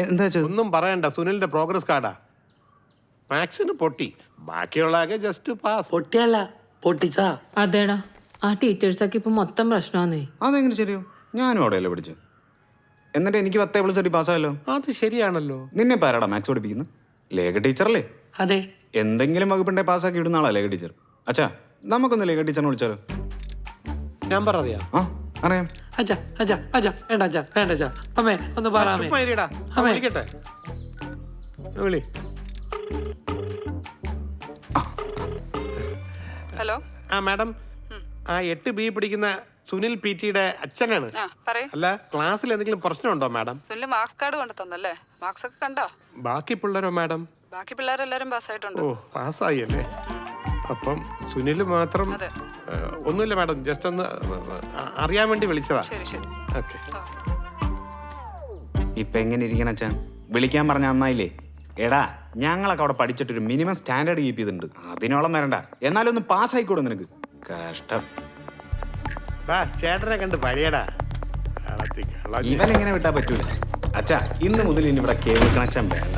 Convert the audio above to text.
എന്താ ഒന്നും പറയണ്ട, സുനിലിന്റെ പ്രോഗ്രസ് കാർഡാ. മാത്സിന് പൊട്ടി, ബാക്കിയുള്ള ജസ്റ്റ് പാസ്. പൊട്ടിയല്ല പൊട്ടിച്ചാ. അതേടാ, ആ ടീച്ചേഴ്സൊക്കെ ഇപ്പൊ മൊത്തം പ്രശ്നമാന്നേ. അതെങ്ങനെ ശരിയോ? ഞാനും അവിടെയല്ലേ പഠിച്ചു. എന്നിട്ട് എനിക്ക് 10 പാസ്സായല്ലോ. അത് ശരിയാണല്ലോ. നിന്നെ പാരാടാ മാത്സ് പഠിപ്പിക്കുന്നു? ലേഖ ടീച്ചറല്ലേ? അതെ. എന്തെങ്കിലും വകുപ്പുണ്ടെ പാസ്സാക്കി ഇടുന്ന ആളാ ലേഖ ടീച്ചർ. അച്ഛാ, നമുക്കൊന്ന് ലേഖ ടീച്ചറിനെ വിളിച്ചാലോ? നമ്പർ അറിയാം. ആ അറിയാം. അച്ഛാ അച്ഛാ അച്ഛാ വേണ്ട അച്ഛാ, വേണ്ട അച്ഛാ. അമ്മേ ഒന്ന് പറയാമേ. വിളിക്കട്ടെ, വിളി. ഹലോ. ആ മാഡം, ആ 8B പഠിക്കുന്ന സുനിൽ PT-യുടെ അച്ഛനാണ്. അല്ല, ക്ലാസ്സിൽ എന്തെങ്കിലും പ്രശ്നമുണ്ടോ മാഡം? സുനിൽ മാർക്സ് കാർഡ് കൊണ്ട് തന്നല്ലേ? മാർക്സ് ഒക്കെ കണ്ടോ? ബാക്കി പിള്ളേരോ മാഡം? ബാക്കി പിള്ളേരെല്ലാരും പാസ്സായിട്ടുണ്ട്. ഓ, പാസ്സായി അല്ലേ? അപ്പം സുനിൽ മാത്രം. ഒന്നുമില്ല മാഡം, ജസ്റ്റ് ഒന്ന് അറിയാൻ വേണ്ടി വിളിച്ചതാ. ശരി ശരി. ഓക്കെ. ഇപ്പൊ എങ്ങനെ ഇരിക്കണം അച്ഛാ? വിളിക്കാൻ പറഞ്ഞ നന്നായില്ലേ? എടാ, ഞങ്ങളൊക്കെ അവിടെ പഠിച്ചിട്ടൊരു മിനിമം സ്റ്റാൻഡേർഡ് കീപ്പ് ചെയ്തിട്ടുണ്ട്. അതിനോളം വരണ്ട. എന്നാലും ഒന്ന് പാസ്സായിക്കോട്ടെ നിനക്ക്. കഷ്ടം. ചേട്ടനെ കണ്ട് പഴയടാ. ഇവൻ എങ്ങനെ വിട്ടാ പറ്റൂല. അച്ഛാ, ഇന്ന് മുതൽ ഇനി ഇവിടെ കേബിൾ കണക്ഷൻ വേണ്ട.